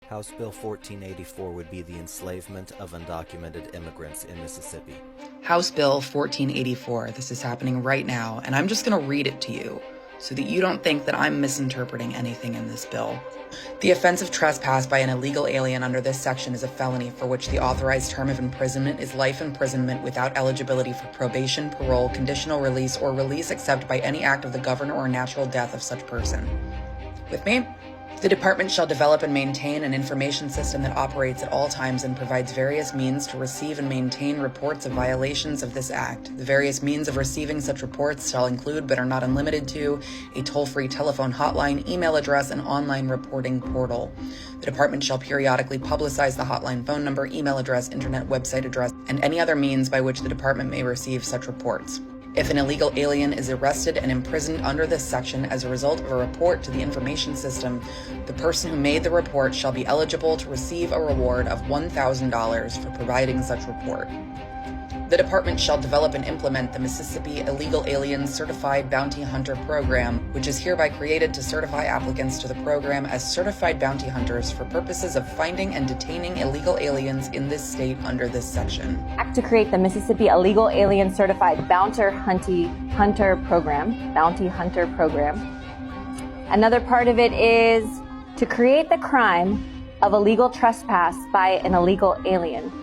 House Bill 1484 would be the enslavement of undocumented immigrants in Mississippi. House Bill 1484, this is happening right now, and I'm just going to read it to you so that you don't think that I'm misinterpreting anything in this bill. The offense of trespass by an illegal alien under this section is a felony for which the authorized term of imprisonment is life imprisonment without eligibility for probation, parole, conditional release, or release except by any act of the governor or natural death of such person. With me? The department shall develop and maintain an information system that operates at all times and provides various means to receive and maintain reports of violations of this act. The various means of receiving such reports shall include, but are not unlimited to, a toll-free telephone hotline, email address, and online reporting portal. The department shall periodically publicize the hotline phone number, email address, internet website address, and any other means by which the department may receive such reports. If an illegal alien is arrested and imprisoned under this section as a result of a report to the information system, the person who made the report shall be eligible to receive a reward of $1,000 for providing such report. The department shall develop and implement the Mississippi Illegal Alien Certified Bounty Hunter Program, which is hereby created to certify applicants to the program as certified bounty hunters for purposes of finding and detaining illegal aliens in this state under this section. Act to create the Mississippi Illegal Alien Certified Bounty Hunter Program. Another part of it is to create the crime of illegal trespass by an illegal alien.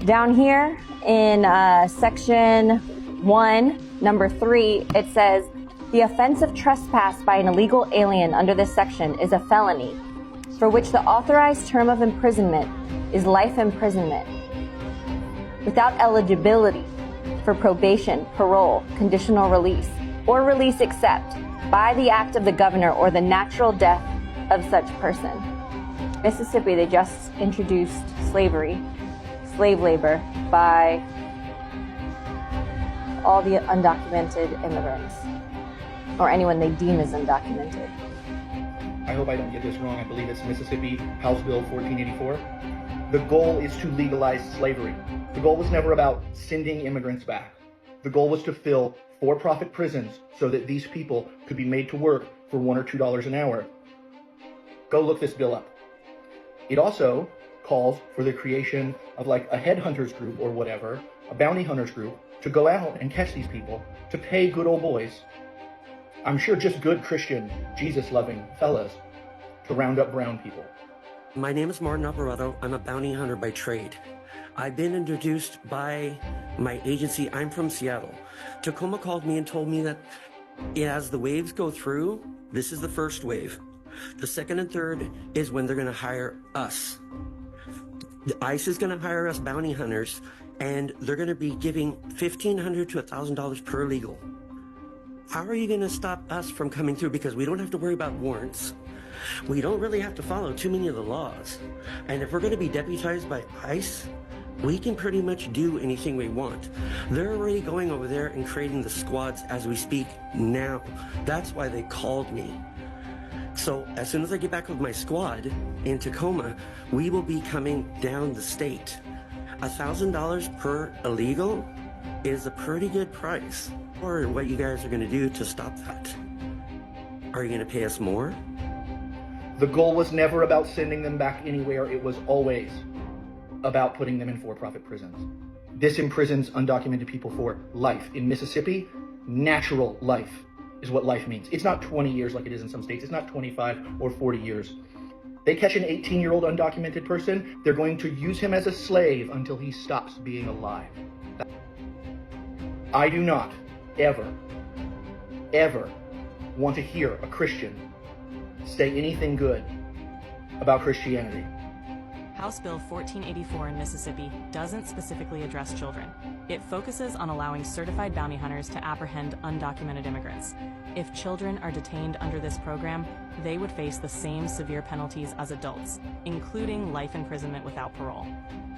Down here in section 1, number 3, it says, the offense of trespass by an illegal alien under this section is a felony, for which the authorized term of imprisonment is life imprisonment, without eligibility for probation, parole, conditional release, or release except by the act of the governor or the natural death of such person. Mississippi, they just introduced slave labor by all the undocumented immigrants, or anyone they deem as undocumented. I hope I don't get this wrong. I believe it's Mississippi House Bill 1484. The goal is to legalize slavery. The goal was never about sending immigrants back. The goal was to fill for-profit prisons so that these people could be made to work for $1 or $2 an hour. Go look this bill up. It also calls for the creation of like a headhunters group or whatever, a bounty hunters group, to go out and catch these people, to pay good old boys, I'm sure just good Christian, Jesus-loving fellas, to round up brown people. My name is Martin Alvarado. I'm a bounty hunter by trade. I've been introduced by my agency. I'm from Seattle. Tacoma called me and told me that as the waves go through, this is the first wave. The second and third is when they're going to hire us. The ICE is going to hire us bounty hunters, and they're going to be giving $1,500 to $1,000 per illegal. How are you going to stop us from coming through? Because we don't have to worry about warrants. We don't really have to follow too many of the laws. And if we're going to be deputized by ICE, we can pretty much do anything we want. They're already going over there and creating the squads as we speak now. That's why they called me. So as soon as I get back with my squad in Tacoma, we will be coming down the state. $1,000 per illegal is a pretty good price. Or what you guys are going to do to stop that? Are you going to pay us more? The goal was never about sending them back anywhere. It was always about putting them in for-profit prisons. This imprisons undocumented people for life. In Mississippi, natural life is what life means. It's not 20 years like it is in some states. It's not 25 or 40 years. They catch an 18-year-old undocumented person, they're going to use him as a slave until he stops being alive. I do not ever want to hear a Christian say anything good about Christianity. House Bill 1484 in Mississippi doesn't specifically address children. It focuses on allowing certified bounty hunters to apprehend undocumented immigrants. If children are detained under this program, they would face the same severe penalties as adults, including life imprisonment without parole.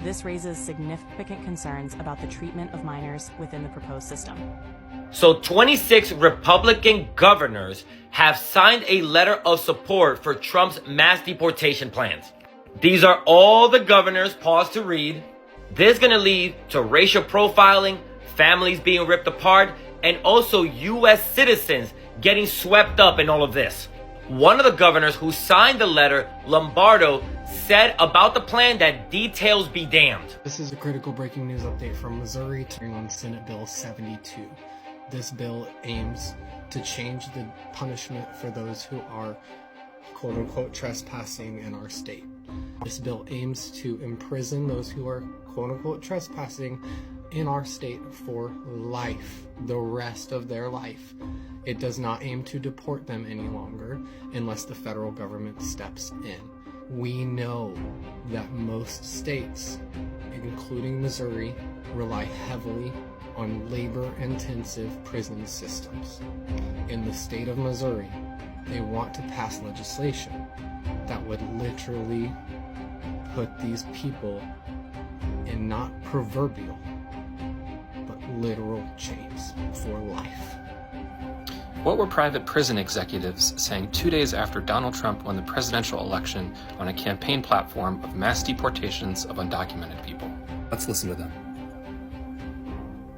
This raises significant concerns about the treatment of minors within the proposed system. So 26 Republican governors have signed a letter of support for Trump's mass deportation plans. These are all the governors, pause to read. This is going to lead to racial profiling, families being ripped apart, and also U.S. citizens getting swept up in all of this. One of the governors who signed the letter, Lombardo, said about the plan that details be damned. This is a critical breaking news update from Missouri on Senate Bill 72. This bill aims to change the punishment for those who are quote-unquote trespassing in our state. This bill aims to imprison those who are quote-unquote trespassing in our state for life, the rest of their life. It does not aim to deport them any longer unless the federal government steps in. We know that most states, including Missouri, rely heavily on labor-intensive prison systems. In the state of Missouri, they want to pass legislation that would literally put these people in not proverbial, but literal chains for life. What were private prison executives saying 2 days after Donald Trump won the presidential election on a campaign platform of mass deportations of undocumented people? Let's listen to them.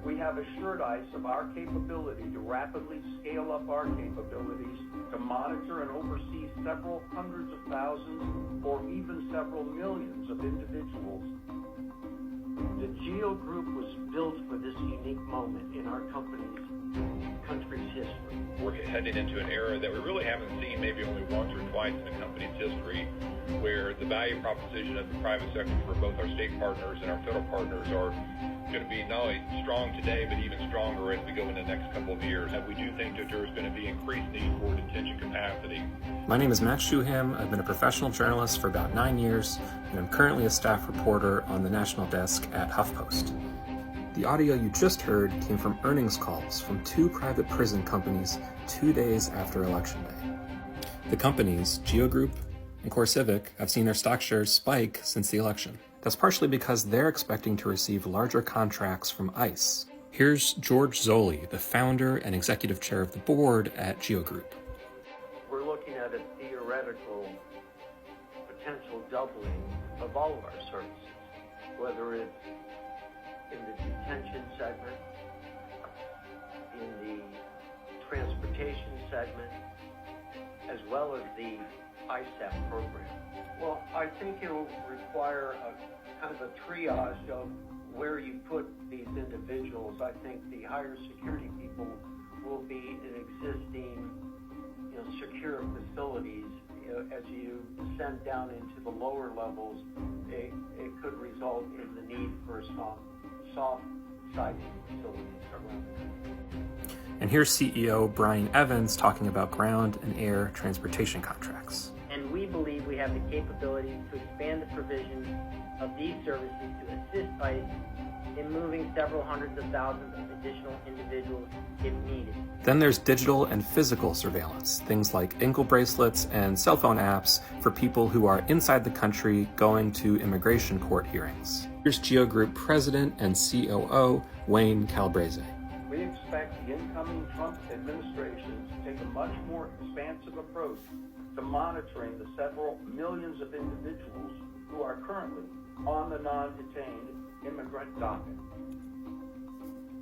We have assured ICE of our capability to rapidly scale up our capabilities to monitor and oversee several hundreds of thousands or even several millions of individuals. The GEO Group was built for this unique moment in our country's history. We're heading into an era that we really haven't seen maybe only once or twice in the company's history, where the value proposition of the private sector for both our state partners and our federal partners are going to be not only strong today, but even stronger as we go into the next couple of years. And we do think that there's going to be increased need for detention capacity. My name is Matt Shuham. I've been a professional journalist for about 9 years, and I'm currently a staff reporter on the national desk at HuffPost. The audio you just heard came from earnings calls from 2 private prison companies 2 days after Election Day. The companies, GEO Group and CoreCivic, have seen their stock shares spike since the election. That's partially because they're expecting to receive larger contracts from ICE. Here's George Zoli, the founder and executive chair of the board at GEO Group. We're looking at a theoretical potential doubling of all of our services, whether it's in the detention segment, in the transportation segment, as well as the ISAP program. Well, I think it'll require a kind of a triage of where you put these individuals. I think the higher security people will be in existing, secure facilities. As you descend down into the lower levels, it could result in the need for some soft-sided facilities around the country. And here's CEO Brian Evans talking about ground and air transportation contracts. And we believe we have the capability to expand the provision of these services to assist ICE in moving several hundreds of thousands of additional individuals if needed. Then there's digital and physical surveillance, things like ankle bracelets and cell phone apps for people who are inside the country going to immigration court hearings. Here's GEO Group President and COO Wayne Calabrese. We expect the incoming Trump administration to take a much more expansive approach to monitoring the several millions of individuals who are currently on the non-detained immigrant docket.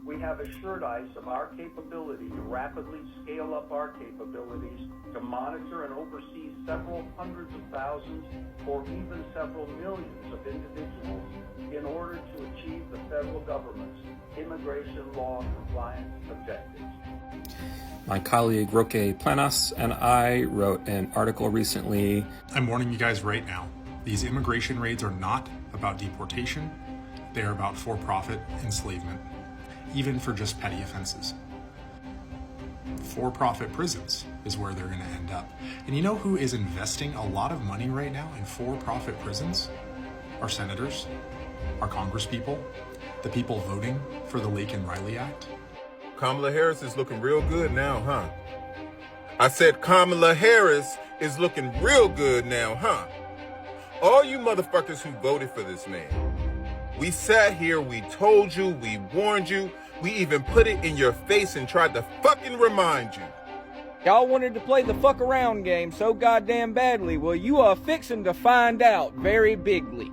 We have assured ICE of our capability to rapidly scale up our capabilities to monitor and oversee several hundreds of thousands or even several millions of individuals in order to achieve the federal government's immigration law compliance objectives. My colleague Roque Planas and I wrote an article recently. I'm warning you guys right now. These immigration raids are not about deportation. They are about for-profit enslavement, even for just petty offenses. For-profit prisons is where they're going to end up. And you know who is investing a lot of money right now in for-profit prisons? Our senators, our congresspeople, the people voting for the Laken Riley Act. Kamala Harris is looking real good now, huh? I said Kamala Harris is looking real good now, huh? All you motherfuckers who voted for this man. We sat here, we told you, we warned you, we even put it in your face and tried to fucking remind you. Y'all wanted to play the fuck around game so goddamn badly. Well, you are fixing to find out very bigly.